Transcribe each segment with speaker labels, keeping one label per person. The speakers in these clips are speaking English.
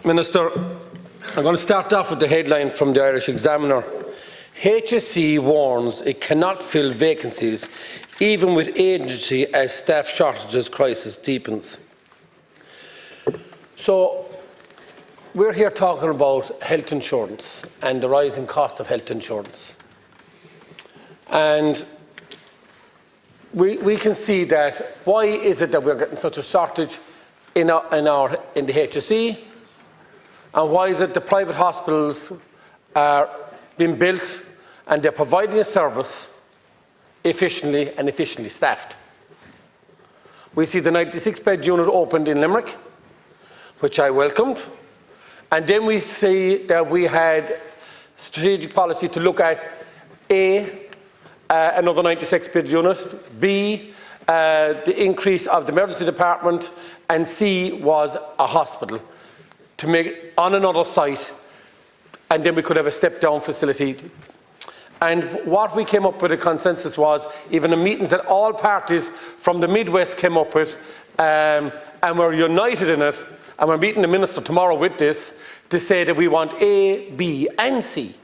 Speaker 1: Minister, I'm going to start off with the headline from the Irish Examiner. HSE warns it cannot fill vacancies even with agency as staff shortages crisis deepens. So, we're here talking about health insurance and the rising cost of health insurance. And we can see that why is it that we're getting such a shortage in the HSE, and why is it the private hospitals are being built and they're providing a service efficiently and efficiently staffed. We see the 96-bed unit opened in Limerick, which I welcomed, and then we see that we had strategic policy to look at another 96-bed unit, B, the increase of the emergency department, and C was a hospital to make on another site, and then we could have a step-down facility. And what we came up with a consensus was, even the meetings that all parties from the Midwest came up with, and we're united in it, and we're meeting the Minister tomorrow with this, to say that we want A, B and C.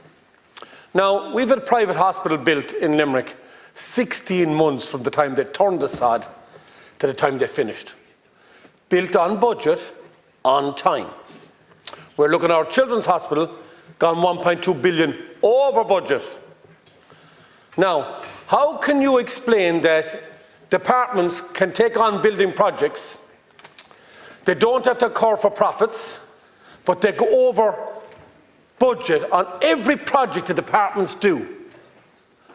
Speaker 1: Now, we've had a private hospital built in Limerick 16 months from the time they turned the sod to the time they finished. Built on budget, on time. We're looking at our children's hospital, gone 1.2 billion over budget. Now, how can you explain that departments can take on building projects, they don't have to incur for profits, but they go over budget on every project the departments do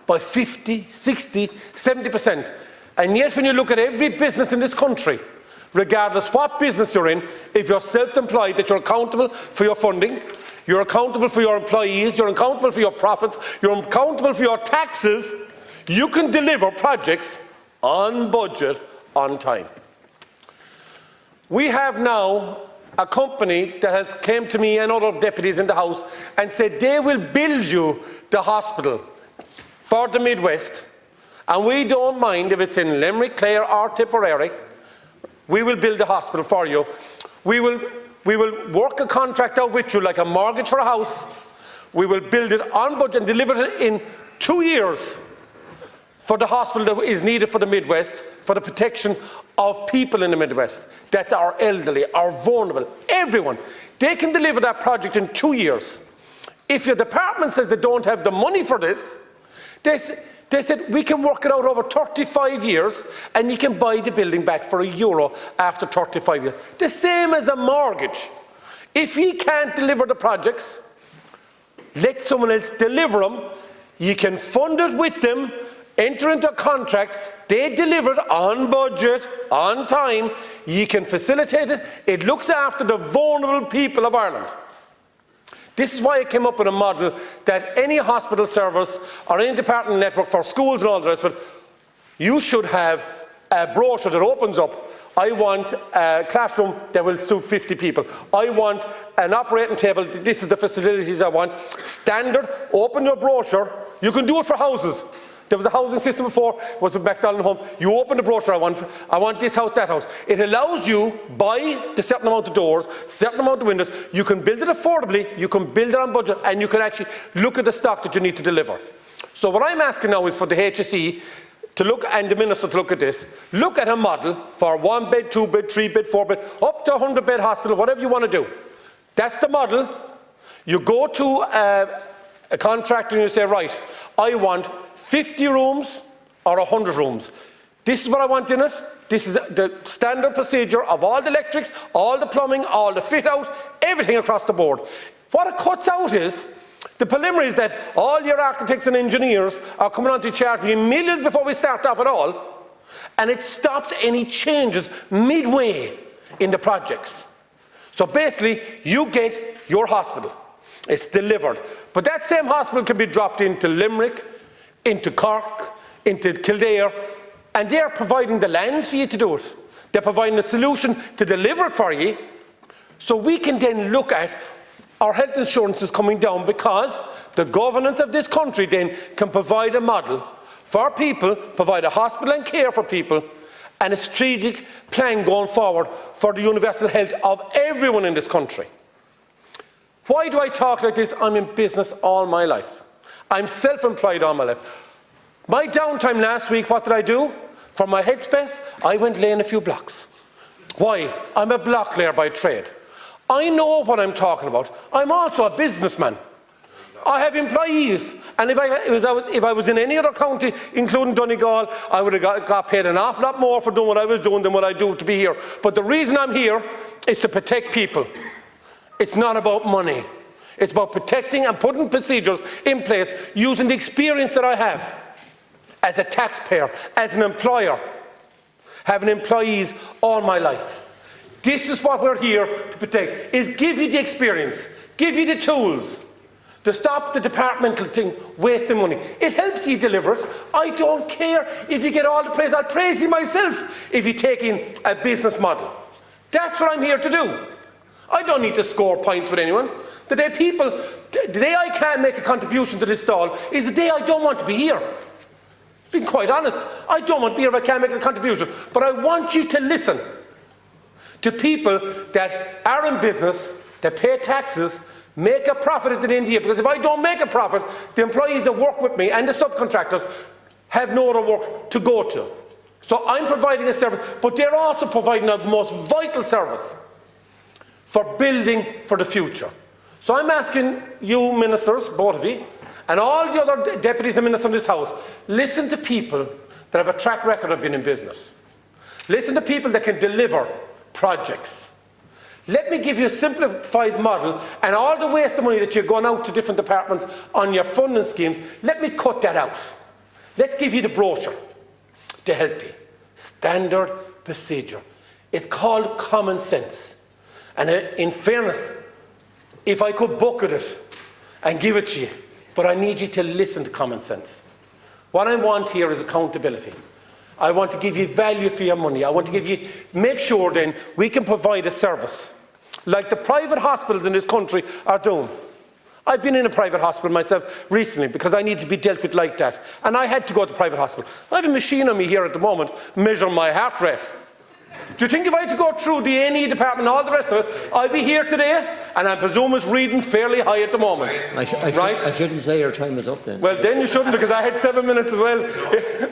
Speaker 1: by 50, 60, 70%. And yet when you look at every business in this country, regardless what business you're in, if you're self-employed, that you're accountable for your funding, you're accountable for your employees, you're accountable for your profits, you're accountable for your taxes, you can deliver projects on budget, on time. We have now a company that has came to me and other deputies in the House and said they will build you the hospital for the Midwest, and we don't mind if it's in Limerick, Clare or Tipperary. We will build a hospital for you. We will work a contract out with you like a mortgage for a house. We will build it on budget and deliver it in 2 years for the hospital that is needed for the Midwest, for the protection of people in the Midwest. That's our elderly, our vulnerable, everyone. They can deliver that project in 2 years. If your department says they don't have the money for this, they said, we can work it out over 35 years and you can buy the building back for €1 after 35 years. The same as a mortgage. If you can't deliver the projects, let someone else deliver them. You can fund it with them, enter into a contract, they deliver it on budget, on time, you can facilitate it. It looks after the vulnerable people of Ireland. This is why I came up with a model that any hospital service or any department network for schools and all the rest of it, you should have a brochure that opens up. I want a classroom that will suit 50 people. I want an operating table. This is the facilities I want. Standard, open your brochure. You can do it for houses. There was a housing system before, it was a McDonald home. You open the brochure, I want this house, that house. It allows you, by the certain amount of doors, certain amount of windows, you can build it affordably, you can build it on budget, and you can actually look at the stock that you need to deliver. So what I'm asking now is for the HSE to look, and the Minister to look at this, look at a model for 1 bed, 2 bed, 3 bed, 4 bed, up to 100 bed hospital, whatever you want to do. That's the model. You go to a contractor and you say, right, I want 50 rooms or 100 rooms. This is what I want in it. This is the standard procedure of all the electrics, all the plumbing, all the fit out, everything across the board. What it cuts out is the preliminaries that all your architects and engineers are coming on to charge you millions before we start off at all, and it stops any changes midway in the projects. So basically, you get your hospital. It's delivered. But that same hospital can be dropped into Limerick, into Cork, into Kildare, and they're providing the lands for you to do it. They're providing a solution to deliver it for you. So we can then look at our health insurance is coming down because the governance of this country then can provide a model for people, provide a hospital and care for people, and a strategic plan going forward for the universal health of everyone in this country. Why do I talk like this? I'm in business all my life. I'm self-employed all my life. My downtime last week, what did I do? For my headspace, I went laying a few blocks. Why? I'm a block layer by trade. I know what I'm talking about. I'm also a businessman. I have employees, and if I was in any other county, including Donegal, I would have got paid an awful lot more for doing what I was doing than what I do to be here. But the reason I'm here is to protect people. It's not about money. It's about protecting and putting procedures in place using the experience that I have as a taxpayer, as an employer, having employees all my life. This is what we're here to protect, is give you the experience, give you the tools to stop the departmental thing wasting money. It helps you deliver it. I don't care if you get all the praise. I'll praise you myself if you take in a business model. That's what I'm here to do. I don't need to score points with anyone. The day I can't make a contribution to this stall is the day I don't want to be here. Being quite honest, I don't want to be here if I can't make a contribution. But I want you to listen to people that are in business, that pay taxes, make a profit at the end of the year. Because if I don't make a profit, the employees that work with me and the subcontractors have no other work to go to. So I'm providing a service, but they're also providing a most vital service for building for the future. So I'm asking you ministers, both of you, and all the other deputies and ministers in this house, listen to people that have a track record of being in business. Listen to people that can deliver projects. Let me give you a simplified model, and all the waste of money that you're going out to different departments on your funding schemes, let me cut that out. Let's give you the brochure to help you. Standard procedure. It's called common sense. And in fairness, if I could bucket it and give it to you, but I need you to listen to common sense. What I want here is accountability. I want to give you value for your money. I want to make sure then we can provide a service like the private hospitals in this country are doing. I've been in a private hospital myself recently because I need to be dealt with like that. And I had to go to the private hospital. I have a machine on me here at the moment measuring my heart rate. Do you think if I had to go through the A&E department and all the rest of it, I'd be here today, and I presume it's reading fairly high at the moment.
Speaker 2: I shouldn't say your time is up then.
Speaker 1: Well, then you shouldn't, because I had 7 minutes as well.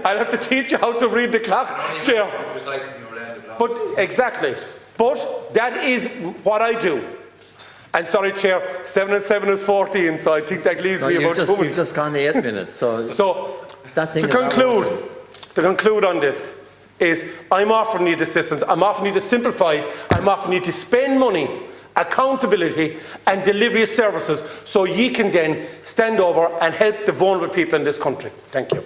Speaker 1: I'll have to teach you how to read the clock, Chair. But, exactly. But that is what I do. And sorry, Chair, 7 and 7 is 14, so I think that leaves me about 2 minutes.
Speaker 2: You've just gone the 8 minutes, so
Speaker 1: to conclude on this, is I'm offering you the assistance, I'm offering you to simplify, I'm offering you to spend money, accountability and delivery of services so you can then stand over and help the vulnerable people in this country. Thank you.